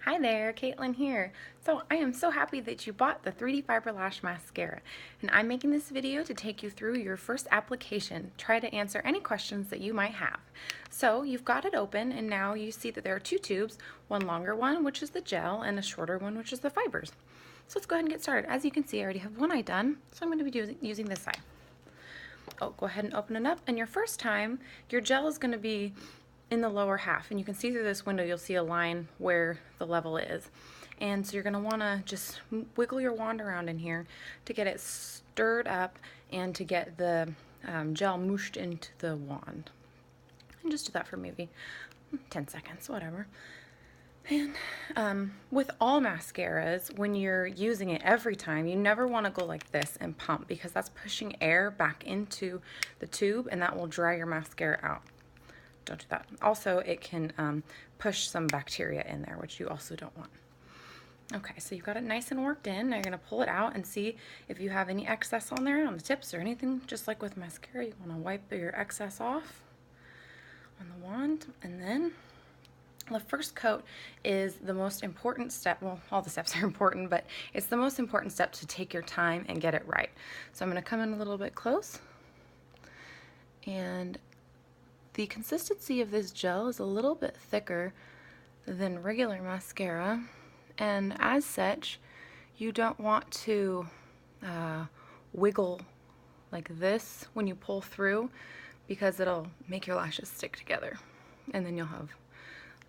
Hi there, Caitlin here. So I am so happy that you bought the 3D Fiber Lash Mascara, and I'm making this video to take you through your first application, try to answer any questions that you might have. So you've got it open, and now you see that there are two tubes, one longer one, which is the gel, and a shorter one, which is the fibers. So let's go ahead and get started. As you can see, I already have one eye done, so I'm going to be using this eye. Oh, go ahead and open it up, and your first time, your gel is going to be in the lower half, and you can see through this window you'll see a line where the level is, and so you're going to want to just wiggle your wand around in here to get it stirred up and to get the gel mooshed into the wand. And just do that for maybe 10 seconds, whatever. And with all mascaras, when you're using it every time, you never want to go like this and pump, because that's pushing air back into the tube and that will dry your mascara out. Don't do that. Also, it can push some bacteria in there, which you also don't want. Okay, so you've got it nice and worked in. Now you're going to pull it out and see if you have any excess on there, on the tips or anything. Just like with mascara, you want to wipe your excess off on the wand. And then the first coat is the most important step. Well, all the steps are important, but it's the most important step to take your time and get it right. So I'm going to come in a little bit close, and the consistency of this gel is a little bit thicker than regular mascara, and as such, you don't want to wiggle like this when you pull through, because it'll make your lashes stick together, and then you'll have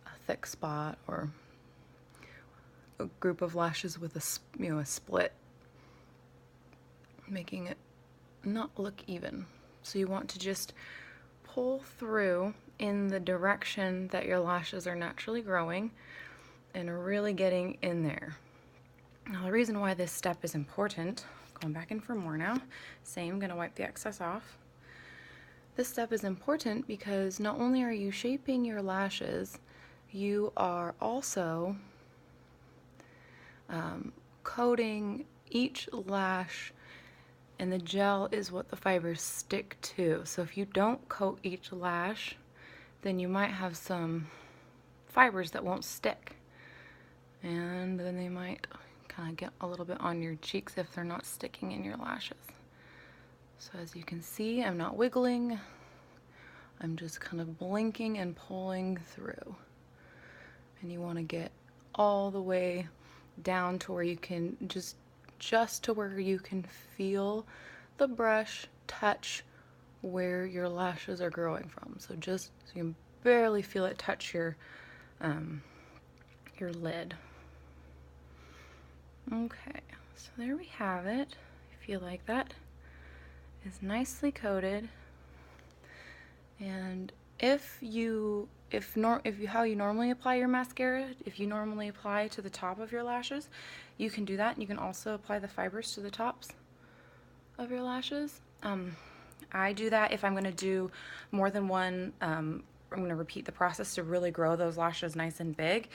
a thick spot or a group of lashes with a split, making it not look even. So you want to just pull through in the direction that your lashes are naturally growing and really getting in there. Now, the reason why this step is important, going back in for more now, same, gonna wipe the excess off. This step is important because not only are you shaping your lashes, you are also coating each lash, and the gel is what the fibers stick to. So if you don't coat each lash, then you might have some fibers that won't stick, and then they might kind of get a little bit on your cheeks if they're not sticking in your lashes. So as you can see, I'm not wiggling, I'm just kind of blinking and pulling through. And you want to get all the way down to where you can just to where you can feel the brush touch where your lashes are growing from. So just so you can barely feel it touch your lid. Okay, so there we have it. I feel like that is nicely coated. And how you normally apply your mascara, if you normally apply to the top of your lashes, you can do that. You can also apply the fibers to the tops of your lashes. I do that if I'm going to do more than one. I'm going to repeat the process to really grow those lashes nice and big.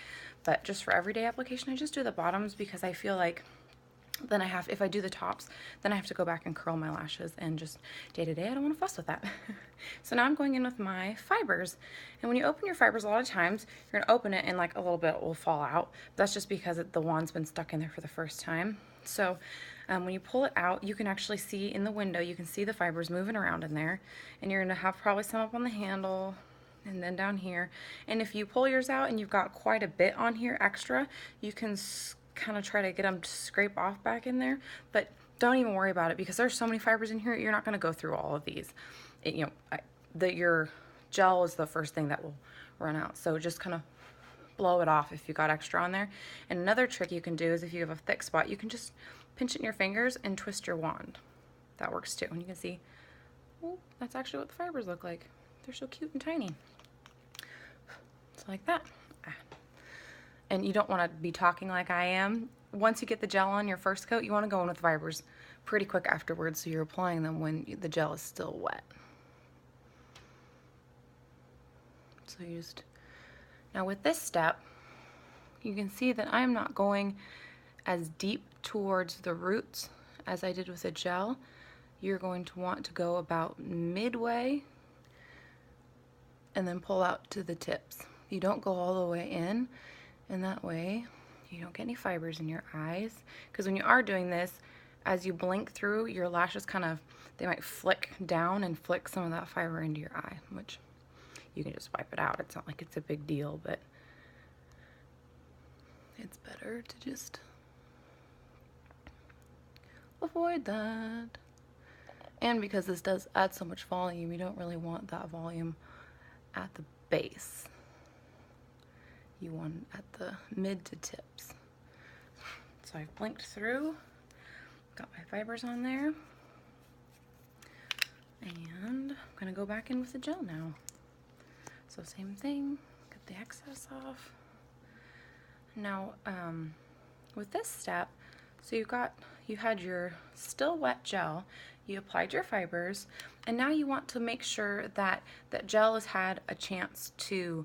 But just for everyday application, I just do the bottoms, because I feel like then if I do the tops, then I have to go back and curl my lashes, and just day to day, I don't want to fuss with that. So now I'm going in with my fibers. And when you open your fibers, a lot of times you're going to open it and like a little bit will fall out. That's just because the wand's been stuck in there for the first time. So when you pull it out, you can actually see in the window, you can see the fibers moving around in there, and you're going to have probably some up on the handle and then down here. And if you pull yours out and you've got quite a bit on here extra, you can kind of try to get them to scrape off back in there, but don't even worry about it, because there's so many fibers in here, you're not going to go through all of these. Your gel is the first thing that will run out, so just kind of blow it off if you got extra on there. And another trick you can do is, if you have a thick spot, you can just pinch it in your fingers and twist your wand. That works too. And you can see, oh, that's actually what the fibers look like. They're so cute and tiny. So like that. And you don't want to be talking like I am. Once you get the gel on your first coat, you want to go in with fibers pretty quick afterwards, so you're applying them when the gel is still wet. So now with this step, you can see that I'm not going as deep towards the roots as I did with the gel. You're going to want to go about midway and then pull out to the tips. You don't go all the way in, And that way you don't get any fibers in your eyes, because when you are doing this, as you blink through, your lashes kind of, they might flick down and flick some of that fiber into your eye, which you can just wipe it out. It's not like it's a big deal, but it's better to just avoid that. And because this does add so much volume, you don't really want that volume at the base. You want it at the mid to tips. So I've blinked through, got my fibers on there, and I'm gonna go back in with the gel now. So same thing, get the excess off. Now, with this step, so you had your still wet gel, you applied your fibers, and now you want to make sure that that gel has had a chance to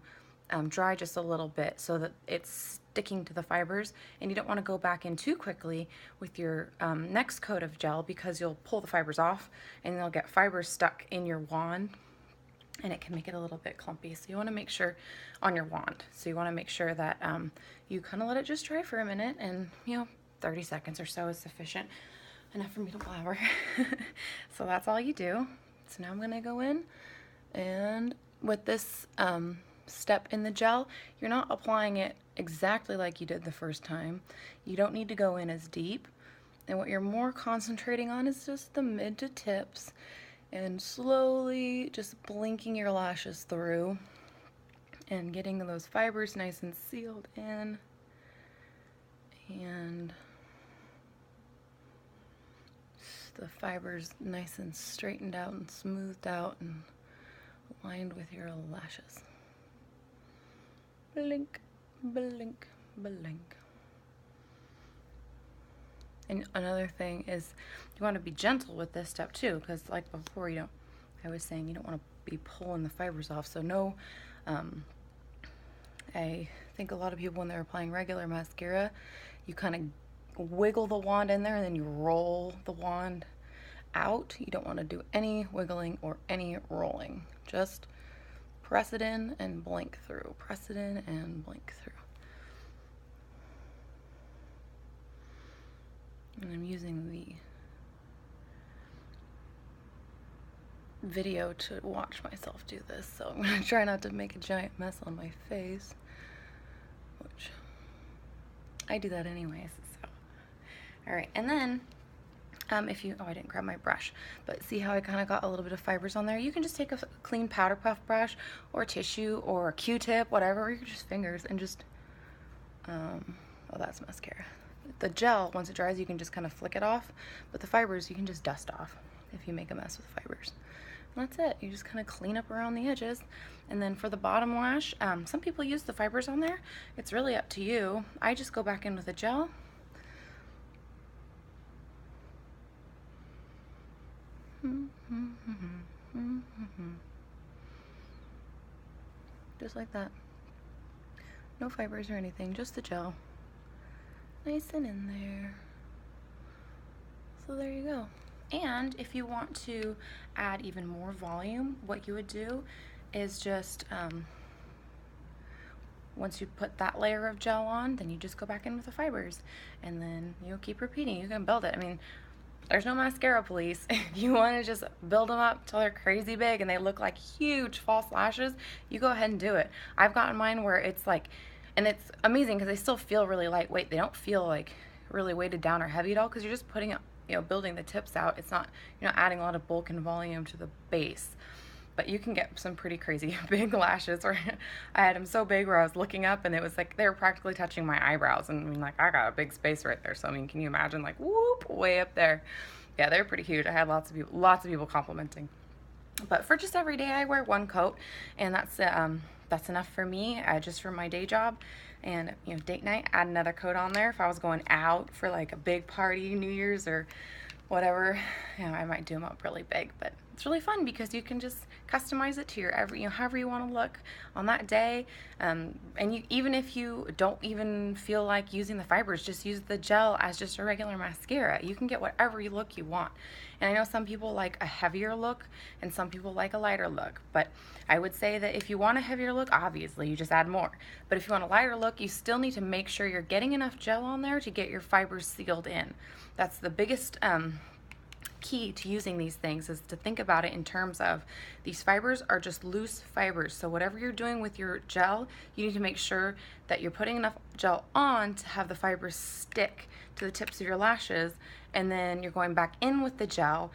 dry just a little bit so that it's sticking to the fibers, and you don't want to go back in too quickly with your next coat of gel, because you'll pull the fibers off and they'll get fibers stuck in your wand, and it can make it a little bit clumpy. So you want to make sure on your wand, so you want to make sure that you kind of let it just dry for a minute, and 30 seconds or so is sufficient, enough for me to blabber. So that's all you do. So now I'm gonna go in, and with this step in the gel, you're not applying it exactly like you did the first time. You don't need to go in as deep, and what you're more concentrating on is just the mid to tips, and slowly just blinking your lashes through and getting those fibers nice and sealed in, and the fibers nice and straightened out and smoothed out and lined with your lashes. Blink, blink, blink. And another thing is you want to be gentle with this step too, because like before, I was saying you don't want to be pulling the fibers off. So no, I think a lot of people when they're applying regular mascara, you kind of wiggle the wand in there and then you roll the wand out. You don't want to do any wiggling or any rolling. Just press it in and blink through. Press it in and blink through. And I'm using the video to watch myself do this, so I'm going to try not to make a giant mess on my face, which I do that anyways. So, all right, and then I didn't grab my brush, but see how I kind of got a little bit of fibers on there? You can just take a clean powder puff brush or tissue or a Q-tip, whatever, or you can just fingers and just, oh, that's mascara. The gel, once it dries, you can just kind of flick it off, but the fibers you can just dust off if you make a mess with fibers. And that's it. You just kind of clean up around the edges. And then for the bottom lash, some people use the fibers on there. It's really up to you. I just go back in with a gel. Just like that. No fibers or anything, just the gel. Nice and in there. So there you go. And if you want to add even more volume, what you would do is just, once you put that layer of gel on, then you just go back in with the fibers, and then you'll keep repeating. You can build it. I mean, there's no mascara police. If you want to just build them up till they're crazy big and they look like huge false lashes, you go ahead and do it. I've gotten mine where it's like, and it's amazing because they still feel really lightweight. They don't feel like really weighted down or heavy at all, because you're just putting, building the tips out. It's not, you're not adding a lot of bulk and volume to the base. But you can get some pretty crazy big lashes, or I had them so big where I was looking up and it was like they were practically touching my eyebrows, and I mean, like, I got a big space right there. So I mean, can you imagine, like, whoop, way up there? Yeah, they're pretty huge. I had lots of people complimenting. But for just every day, I wear one coat, and that's enough for me, just for my day job. And date night, add another coat on there. If I was going out for like a big party, New Year's or whatever, I might do them up really big. But it's really fun because you can just customize it to your however you want to look on that day. And even if you don't even feel like using the fibers, just use the gel as just a regular mascara. You can get whatever look you want. And I know some people like a heavier look and some people like a lighter look, but I would say that if you want a heavier look, obviously you just add more. But if you want a lighter look, you still need to make sure you're getting enough gel on there to get your fibers sealed in. That's the biggest key to using these things, is to think about it in terms of these fibers are just loose fibers. So whatever you're doing with your gel, you need to make sure that you're putting enough gel on to have the fibers stick to the tips of your lashes, and then you're going back in with the gel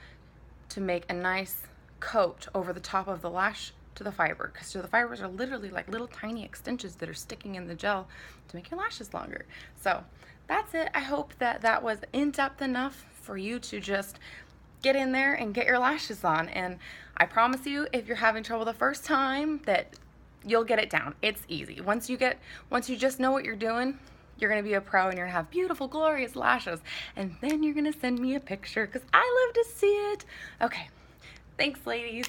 to make a nice coat over the top of the lash to the fiber, because the fibers are literally like little tiny extensions that are sticking in the gel to make your lashes longer. So that's it. I hope that that was in-depth enough for you to just get in there and get your lashes on. And I promise you, if you're having trouble the first time, that you'll get it down. It's easy. Once you just know what you're doing, you're gonna be a pro and you're gonna have beautiful, glorious lashes. And then you're gonna send me a picture because I love to see it. Okay, thanks ladies.